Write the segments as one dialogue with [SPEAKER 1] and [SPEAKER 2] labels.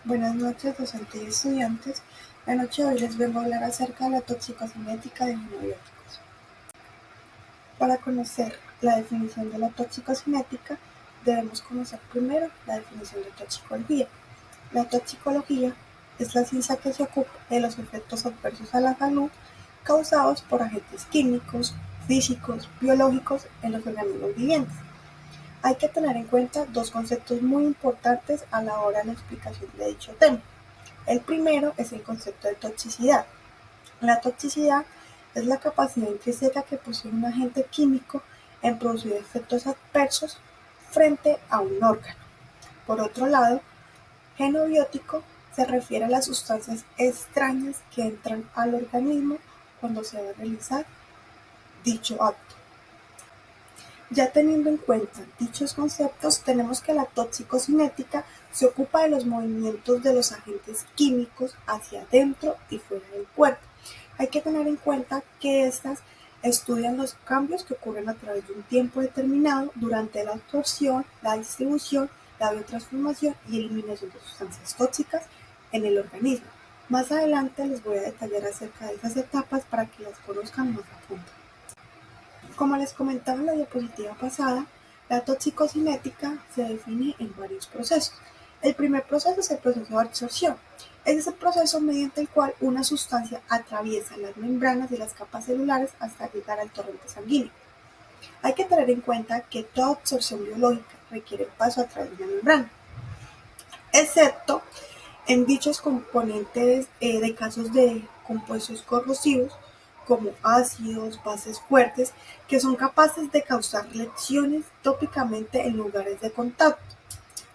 [SPEAKER 1] Buenas noches, docentes y estudiantes. La noche de hoy les vengo a hablar acerca de la toxicocinética de genobióticos. Para conocer la definición de la toxicocinética, debemos conocer primero la definición de toxicología. La toxicología es la ciencia que se ocupa de los efectos adversos a la salud causados por agentes químicos, físicos, biológicos en los organismos vivientes. Hay que tener en cuenta dos conceptos muy importantes a la hora de la explicación de dicho tema. El primero es el concepto de toxicidad. La toxicidad es la capacidad intrínseca que posee un agente químico en producir efectos adversos frente a un órgano. Por otro lado, genobiótico se refiere a las sustancias extrañas que entran al organismo cuando se va a realizar dicho acto. Ya teniendo en cuenta dichos conceptos, tenemos que la toxicocinética se ocupa de los movimientos de los agentes químicos hacia adentro y fuera del cuerpo. Hay que tener en cuenta que estas estudian los cambios que ocurren a través de un tiempo determinado durante la absorción, la distribución, la biotransformación y eliminación de sustancias tóxicas en el organismo. Más adelante les voy a detallar acerca de esas etapas para que las conozcan más a fondo. Como les comentaba en la diapositiva pasada, la toxicocinética se define en varios procesos. El primer proceso es el proceso de absorción. Es ese proceso mediante el cual una sustancia atraviesa las membranas de las capas celulares hasta llegar al torrente sanguíneo. Hay que tener en cuenta que toda absorción biológica requiere el paso a través de una membrana, excepto en dichos componentes de casos de compuestos corrosivos como ácidos, bases fuertes, que son capaces de causar lesiones tópicamente en lugares de contacto.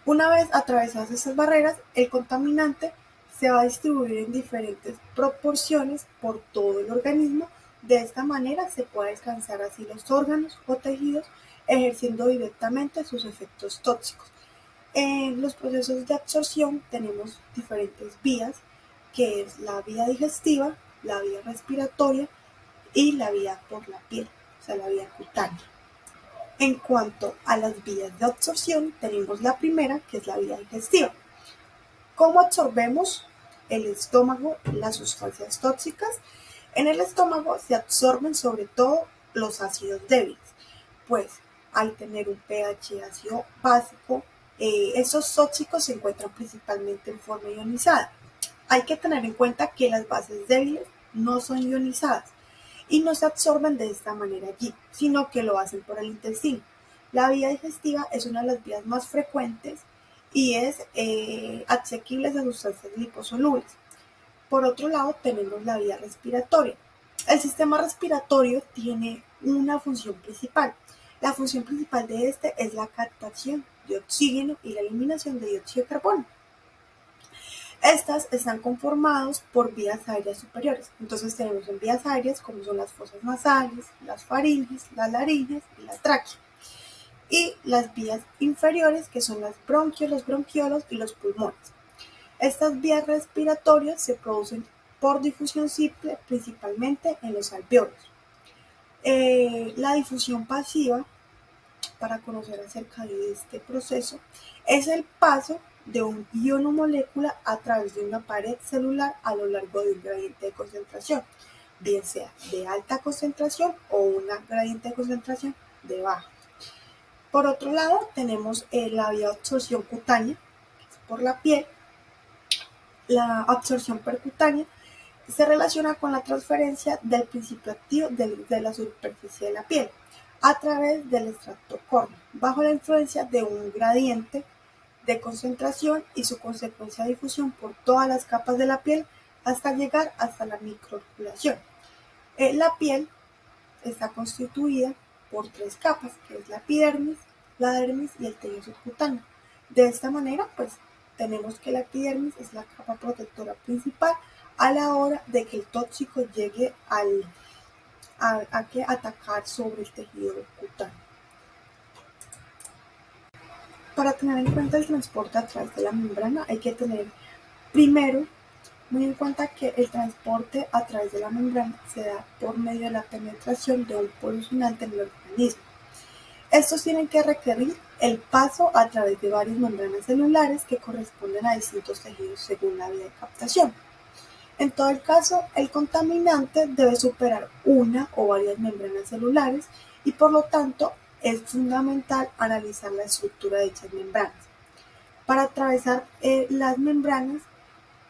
[SPEAKER 1] Una vez atravesadas esas barreras, el contaminante se va a distribuir en diferentes proporciones por todo el organismo. De esta manera se puede alcanzar así los órganos o tejidos, ejerciendo directamente sus efectos tóxicos. En los procesos de absorción tenemos diferentes vías, que es la vía digestiva, la vía respiratoria y la vía por la piel, o sea, la vía cutánea. En cuanto a las vías de absorción, tenemos la primera, que es la vía digestiva. ¿Cómo absorbemos el estómago las sustancias tóxicas? En el estómago se absorben sobre todo los ácidos débiles, pues al tener un pH ácido básico, esos tóxicos se encuentran principalmente en forma ionizada. Hay que tener en cuenta que las bases débiles no son ionizadas y no se absorben de esta manera allí, sino que lo hacen por el intestino. La vía digestiva es una de las vías más frecuentes y es asequible a sustancias liposolubles. Por otro lado, tenemos la vía respiratoria. El sistema respiratorio tiene una función principal. La función principal de este es la captación de oxígeno y la eliminación de dióxido de carbono. Estas están conformadas por vías aéreas superiores. Entonces tenemos en vías aéreas como son las fosas nasales, las faringes, las laringes y la tráquea. Y las vías inferiores que son las bronquios, los bronquiolos y los pulmones. Estas vías respiratorias se producen por difusión simple, principalmente en los alvéolos. La difusión pasiva, para conocer acerca de este proceso, es el paso de un ion o molécula a través de una pared celular a lo largo de un gradiente de concentración, bien sea de alta concentración o una gradiente de concentración de baja. Por otro lado, tenemos la vía de absorción cutánea, que es por la piel. La absorción percutánea se relaciona con la transferencia del principio activo de la superficie de la piel a través del extracto córneo, bajo la influencia de un gradiente de concentración y su consecuencia de difusión por todas las capas de la piel hasta llegar hasta la microarticulación. La piel está constituida por tres capas, que es la epidermis, la dermis y el tejido subcutáneo. De esta manera, pues, tenemos que la epidermis es la capa protectora principal a la hora de que el tóxico llegue a que atacar sobre el tejido cutáneo. Para tener en cuenta el transporte a través de la membrana, hay que tener primero muy en cuenta que el transporte a través de la membrana se da por medio de la penetración de un polucionante en el organismo. Estos tienen que requerir el paso a través de varias membranas celulares que corresponden a distintos tejidos según la vía de captación. En todo el caso, el contaminante debe superar una o varias membranas celulares y por lo tanto es fundamental analizar la estructura de dichas membranas. Para atravesar las membranas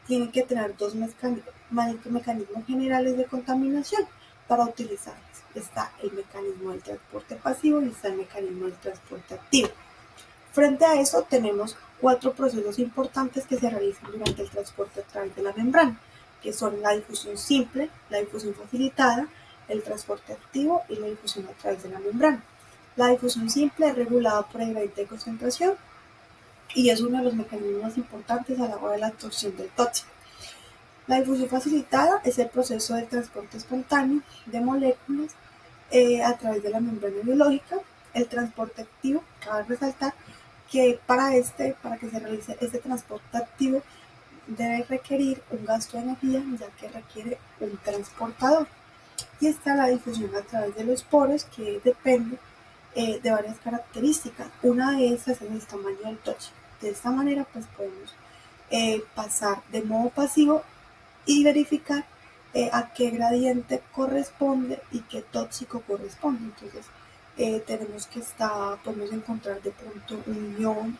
[SPEAKER 1] tienen que tener dos mecanismos generales de contaminación para utilizarlas. Está el mecanismo del transporte pasivo y está el mecanismo del transporte activo. Frente a eso tenemos 4 procesos importantes que se realizan durante el transporte a través de la membrana, que son la difusión simple, la difusión facilitada, el transporte activo y la difusión a través de la membrana. La difusión simple es regulada por el gradiente de concentración y es uno de los mecanismos más importantes a la hora de la absorción del tóxico. La difusión facilitada es el proceso de transporte espontáneo de moléculas a través de la membrana biológica. El transporte activo, cabe resaltar que para que se realice este transporte activo debe requerir un gasto de energía, ya que requiere un transportador. Y está la difusión a través de los poros, que depende de varias características. Una de esas es el tamaño del tóxico. De esta manera pues podemos pasar de modo pasivo y verificar a qué gradiente corresponde y qué tóxico corresponde. Entonces podemos encontrar de pronto un ion,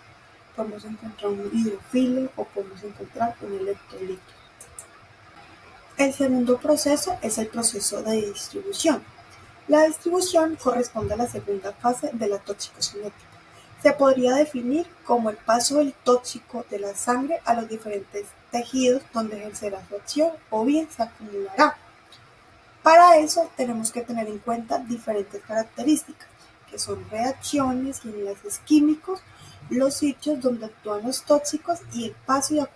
[SPEAKER 1] podemos encontrar un hidrofilo o podemos encontrar un electrolito. El segundo proceso es el proceso de distribución. La distribución corresponde a la segunda fase de la toxicocinética. Se podría definir como el paso del tóxico de la sangre a los diferentes tejidos donde ejercerá su acción o bien se acumulará. Para eso tenemos que tener en cuenta diferentes características, que son reacciones y enlaces químicos, los sitios donde actúan los tóxicos y el paso y acumulación